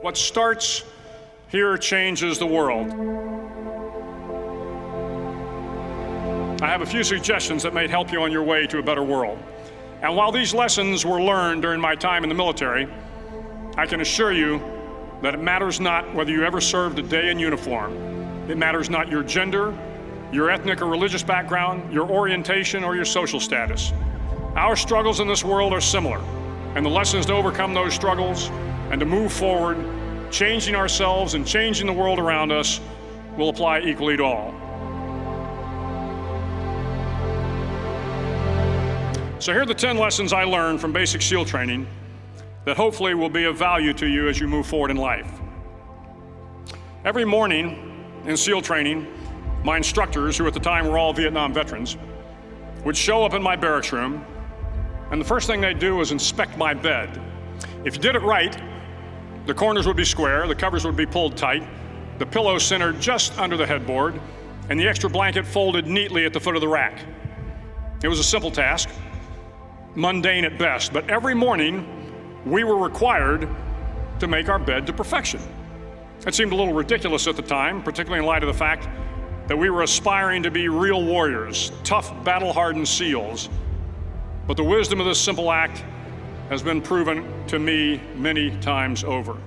What starts here changes the world. I have a few suggestions that may help you on your way to a better world. And while these lessons were learned during my time in the military, I can assure you that it matters not whether you ever served a day in uniform. It matters not your gender, your ethnic or religious background, your orientation, or your social status. Our struggles in this world are similar, and the lessons to overcome those struggles and to move forward, changing ourselves and changing the world around us, will apply equally to all. So here are the 10 lessons I learned from basic SEAL training that hopefully will be of value to you as you move forward in life. Every morning in SEAL training, my instructors, who at the time were all Vietnam veterans, would show up in my barracks room, and the first thing they'd do was inspect my bed. If you did it right, the corners would be square, the covers would be pulled tight, the pillow centered just under the headboard, and the extra blanket folded neatly at the foot of the rack. It was a simple task, mundane at best, but every morning we were required to make our bed to perfection. It seemed a little ridiculous at the time, particularly in light of the fact that we were aspiring to be real warriors, tough, battle-hardened SEALs. But the wisdom of this simple act has been proven to me many times over.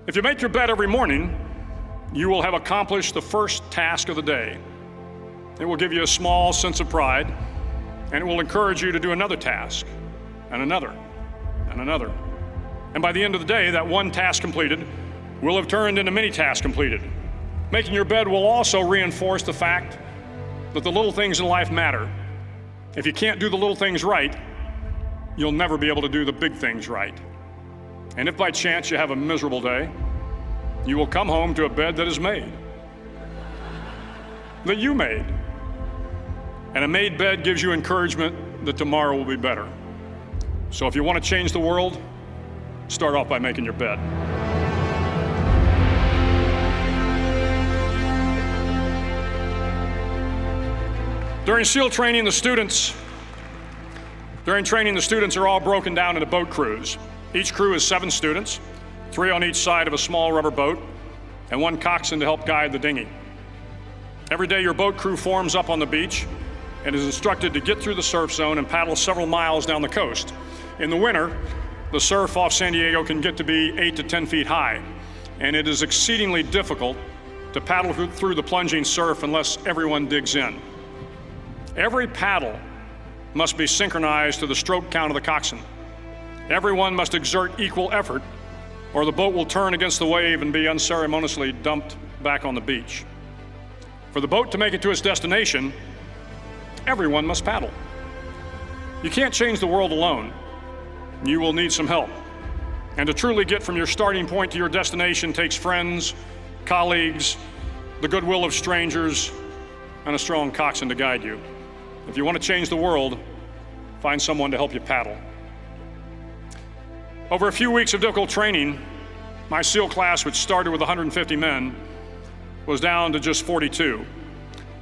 If you make your bed every morning, you will have accomplished the first task of the day. It will give you a small sense of pride, and it will encourage you to do another task, and another, and another. And by the end of the day, that one task completed will have turned into many tasks completed. Making your bed will also reinforce the fact that the little things in life matter. If you can't do the little things right, you'll never be able to do the big things right. And if by chance you have a miserable day, you will come home to a bed that is made, that you made. And a made bed gives you encouragement that tomorrow will be better. So if you want to change the world, start off by making your bed. During SEAL training, the students are all broken down into boat crews. Each crew is 7 students, 3 on each side of a small rubber boat, and 1 coxswain to help guide the dinghy. Every day your boat crew forms up on the beach and is instructed to get through the surf zone and paddle several miles down the coast. In the winter, the surf off San Diego can get to be 8 to 10 feet high, and it is exceedingly difficult to paddle through the plunging surf unless everyone digs in. Every paddle must be synchronized to the stroke count of the coxswain. Everyone must exert equal effort, or the boat will turn against the wave and be unceremoniously dumped back on the beach. For the boat to make it to its destination, everyone must paddle. You can't change the world alone. You will need some help. And to truly get from your starting point to your destination takes friends, colleagues, the goodwill of strangers, and a strong coxswain to guide you. If you want to change the world, find someone to help you paddle. Over a few weeks of difficult training, my SEAL class, which started with 150 men, was down to just 42.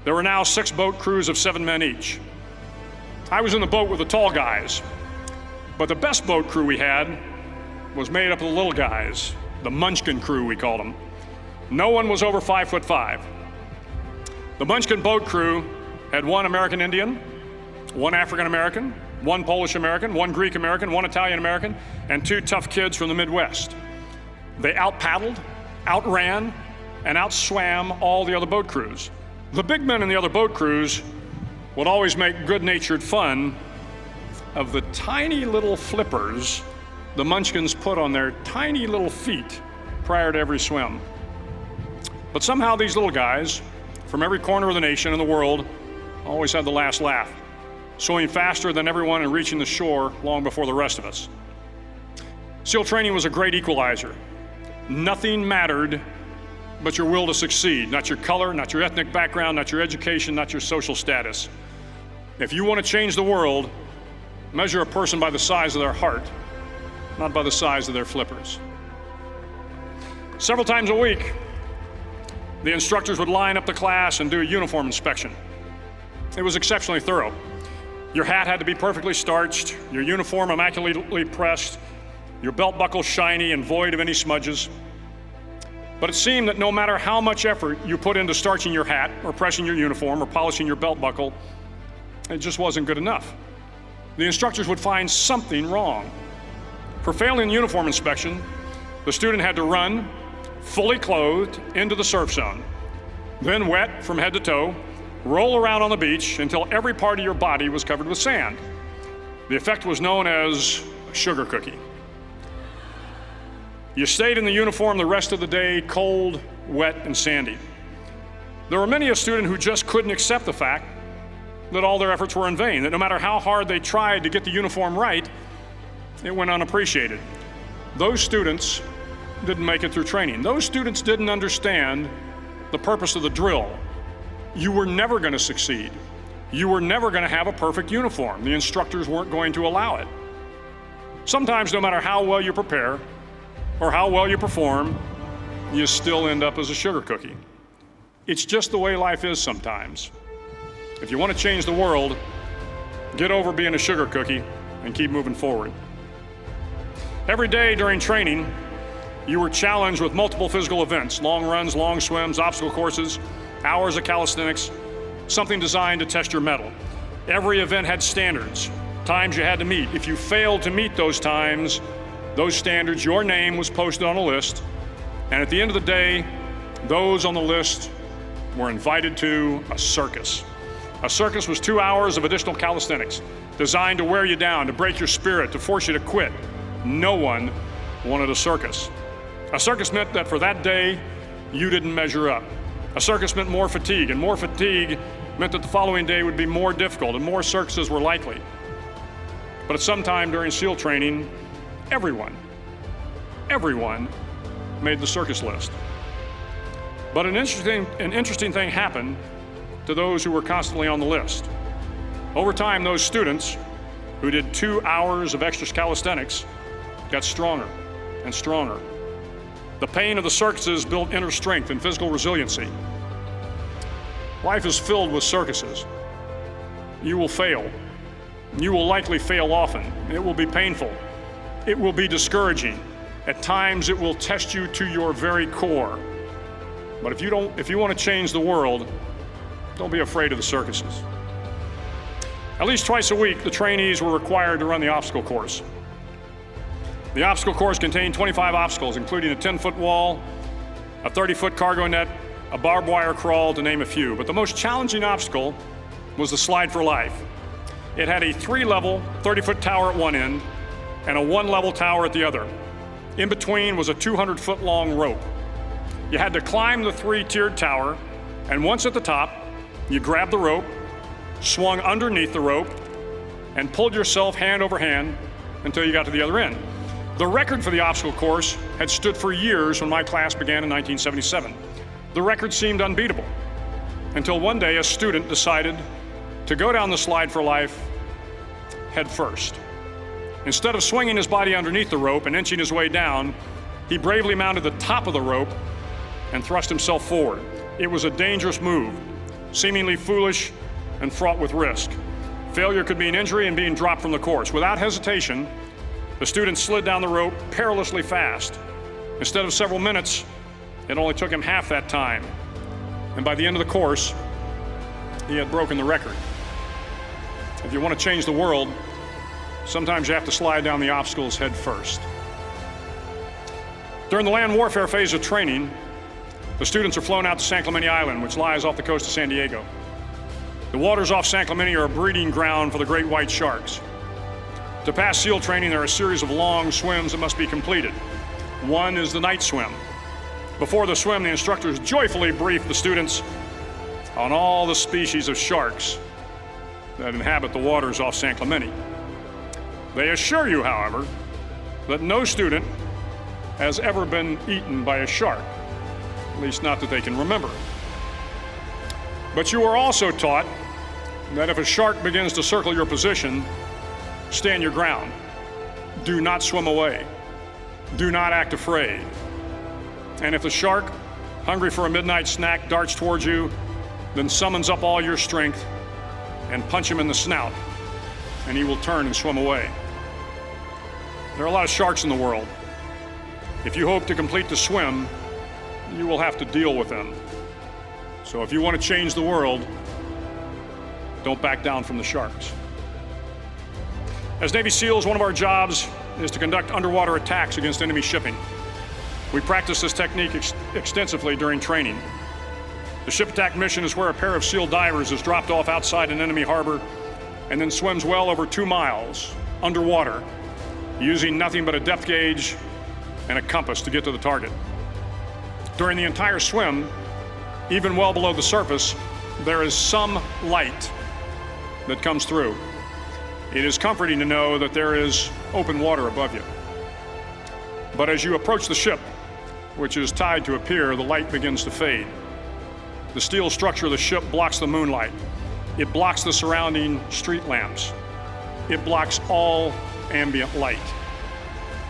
There were now 6 boat crews of 7 men each. I was in the boat with the tall guys, but the best boat crew we had was made up of the little guys, the Munchkin crew, we called them. No one was over 5'5". The Munchkin boat crew had 1 American Indian, 1 African American, 1 Polish American, 1 Greek American, 1 Italian American, and 2 tough kids from the Midwest. They out-paddled, outran, and outswam all the other boat crews. The big men in the other boat crews would always make good-natured fun of the tiny little flippers the Munchkins put on their tiny little feet prior to every swim. But somehow these little guys from every corner of the nation and the world always had the last laugh, swimming faster than everyone and reaching the shore long before the rest of us. SEAL training was a great equalizer. Nothing mattered but your will to succeed, not your color, not your ethnic background, not your education, not your social status. If you want to change the world, measure a person by the size of their heart, not by the size of their flippers. Several times a week, the instructors would line up the class and do a uniform inspection. It was exceptionally thorough. Your hat had to be perfectly starched, your uniform immaculately pressed, your belt buckle shiny and void of any smudges. But it seemed that no matter how much effort you put into starching your hat or pressing your uniform or polishing your belt buckle, it just wasn't good enough. The instructors would find something wrong. For failing the uniform inspection, the student had to run, fully clothed, into the surf zone, then wet from head to toe, roll around on the beach until every part of your body was covered with sand. The effect was known as a sugar cookie. You stayed in the uniform the rest of the day, cold, wet, and sandy. There were many a student who just couldn't accept the fact that all their efforts were in vain, that no matter how hard they tried to get the uniform right, it went unappreciated. Those students didn't make it through training. Those students didn't understand the purpose of the drill. You were never going to succeed. You were never going to have a perfect uniform. The instructors weren't going to allow it. Sometimes, no matter how well you prepare or how well you perform, you still end up as a sugar cookie. It's just the way life is sometimes. If you want to change the world, get over being a sugar cookie and keep moving forward. Every day during training, you were challenged with multiple physical events: long runs, long swims, obstacle courses, hours of calisthenics, something designed to test your mettle. Every event had standards, times you had to meet. If you failed to meet those times, those standards, your name was posted on a list, and at the end of the day, those on the list were invited to a circus. A circus was 2 hours of additional calisthenics, designed to wear you down, to break your spirit, to force you to quit. No one wanted a circus. A circus meant that for that day, you didn't measure up. A circus meant more fatigue, and more fatigue meant that the following day would be more difficult and more circuses were likely. But at some time during SEAL training, everyone made the circus list. But an interesting thing happened to those who were constantly on the list. Over time, those students who did 2 hours of extra calisthenics got stronger and stronger. The pain of the circuses built inner strength and physical resiliency. Life is filled with circuses. You will fail. You will likely fail often. It will be painful. It will be discouraging. At times, it will test you to your very core. But if you want to change the world, don't be afraid of the circuses. At least twice a week, the trainees were required to run the obstacle course. The obstacle course contained 25 obstacles, including a 10-foot wall, a 30-foot cargo net, a barbed wire crawl, to name a few. But the most challenging obstacle was the slide for life. It had a 3-level, 30-foot tower at one end and a 1-level tower at the other. In between was a 200-foot long rope. You had to climb the 3-tiered tower, and once at the top, you grabbed the rope, swung underneath the rope, and pulled yourself hand over hand until you got to the other end. The record for the obstacle course had stood for years when my class began in 1977. The record seemed unbeatable until one day a student decided to go down the slide for life head first. Instead of swinging his body underneath the rope and inching his way down, he bravely mounted the top of the rope and thrust himself forward. It was a dangerous move, seemingly foolish and fraught with risk. Failure could mean injury and being dropped from the course. Without hesitation, the student slid down the rope perilously fast. Instead of several minutes, it only took him half that time. And by the end of the course, he had broken the record. If you want to change the world, sometimes you have to slide down the obstacles head first. During the land warfare phase of training, the students are flown out to San Clemente Island, which lies off the coast of San Diego. The waters off San Clemente are a breeding ground for the great white sharks. To pass SEAL training, there are a series of long swims that must be completed. One is the night swim. Before the swim, the instructors joyfully brief the students on all the species of sharks that inhabit the waters off San Clemente. They assure you, however, that no student has ever been eaten by a shark, at least not that they can remember. But you are also taught that if a shark begins to circle your position, stand your ground. Do not swim away. Do not act afraid. And if the shark, hungry for a midnight snack, darts towards you, then summons up all your strength and punch him in the snout, and he will turn and swim away. There are a lot of sharks in the world. If you hope to complete the swim, you will have to deal with them. So if you want to change the world, don't back down from the sharks. As Navy SEALs, one of our jobs is to conduct underwater attacks against enemy shipping. We practice this technique extensively during training. The ship attack mission is where a pair of SEAL divers is dropped off outside an enemy harbor and then swims well over 2 miles underwater, using nothing but a depth gauge and a compass to get to the target. During the entire swim, even well below the surface, there is some light that comes through. It is comforting to know that there is open water above you. But as you approach the ship, which is tied to a pier, the light begins to fade. The steel structure of the ship blocks the moonlight. It blocks the surrounding street lamps. It blocks all ambient light.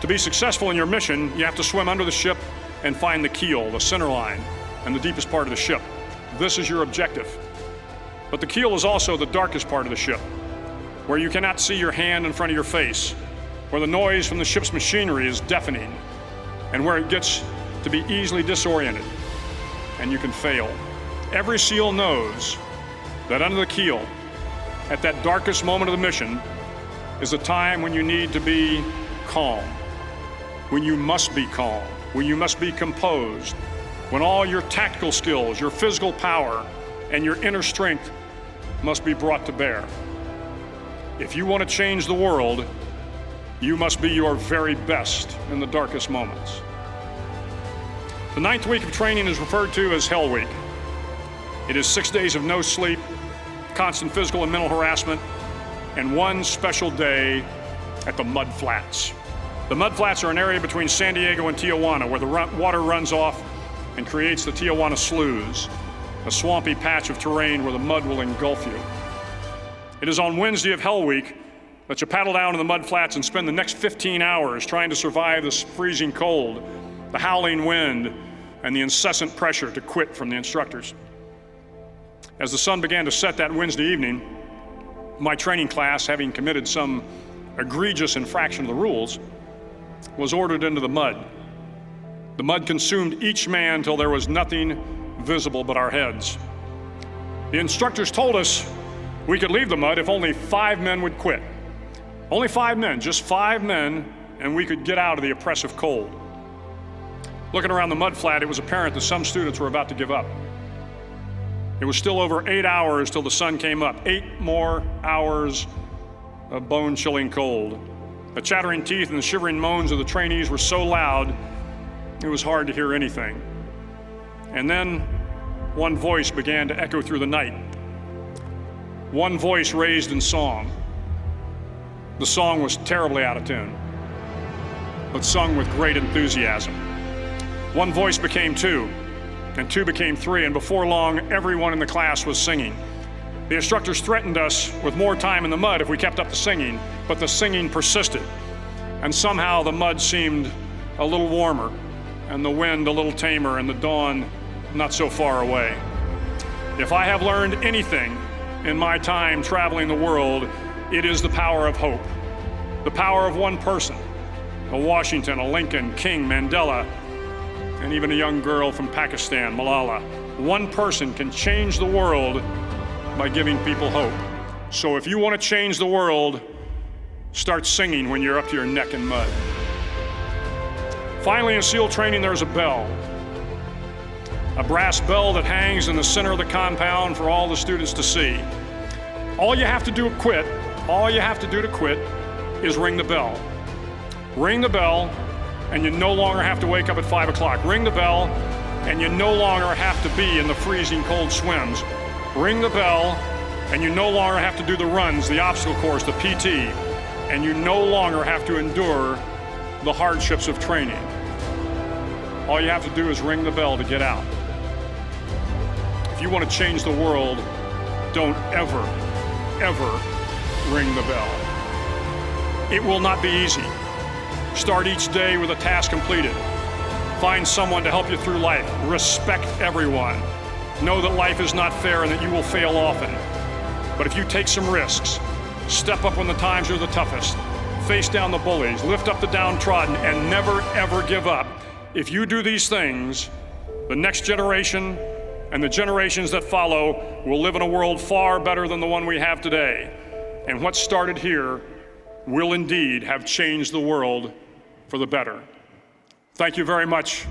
To be successful in your mission, you have to swim under the ship and find the keel, the center line, and the deepest part of the ship. This is your objective. But the keel is also the darkest part of the ship, where you cannot see your hand in front of your face, where the noise from the ship's machinery is deafening, and where it gets to be easily disoriented, and you can fail. Every SEAL knows that under the keel, at that darkest moment of the mission, is a time when you need to be calm, when you must be calm, when you must be composed, when all your tactical skills, your physical power, and your inner strength must be brought to bear. If you want to change the world, you must be your very best in the darkest moments. The 9th week of training is referred to as Hell Week. It is 6 days of no sleep, constant physical and mental harassment, and one special day at the Mud Flats. The Mud Flats are an area between San Diego and Tijuana where the water runs off and creates the Tijuana Sloughs, a swampy patch of terrain where the mud will engulf you. It is on Wednesday of Hell Week that you paddle down to the Mud Flats and spend the next 15 hours trying to survive this freezing cold, the howling wind, and the incessant pressure to quit from the instructors. As the sun began to set that Wednesday evening, my training class, having committed some egregious infraction of the rules, was ordered into the mud. The mud consumed each man till there was nothing visible but our heads. The instructors told us we could leave the mud if only 5 men would quit. Only 5 men, just 5 men, and we could get out of the oppressive cold. Looking around the mud flat, it was apparent that some students were about to give up. It was still over 8 hours till the sun came up. 8 more hours of bone-chilling cold. The chattering teeth and the shivering moans of the trainees were so loud, it was hard to hear anything. And then one voice began to echo through the night. One voice raised in song. The song was terribly out of tune, but sung with great enthusiasm. One voice became 2, and 2 became 3, and before long, everyone in the class was singing. The instructors threatened us with more time in the mud if we kept up the singing, but the singing persisted, and somehow the mud seemed a little warmer, and the wind a little tamer, and the dawn not so far away. If I have learned anything in my time traveling the world, it is the power of hope. The power of one person, a Washington, a Lincoln, King, Mandela, and even a young girl from Pakistan, Malala. One person can change the world by giving people hope. So if you want to change the world, start singing when you're up to your neck in mud. Finally, in SEAL training, there's a bell. A brass bell that hangs in the center of the compound for all the students to see. All you have to do to quit is ring the bell. Ring the bell, and you no longer have to wake up at 5 o'clock. Ring the bell, and you no longer have to be in the freezing cold swims. Ring the bell, and you no longer have to do the runs, the obstacle course, the PT, and you no longer have to endure the hardships of training. All you have to do is ring the bell to get out. If you want to change the world, don't ever ring the bell. It will not be easy. Start each day with a task completed. Find someone to help you through life. Respect everyone. Know that life is not fair and that you will fail often. But if you take some risks, step up when the times are the toughest, face down the bullies, lift up the downtrodden, and never, ever give up. If you do these things, the next generation and the generations that follow will live in a world far better than the one we have today. And what started here will indeed have changed the world for the better. Thank you very much.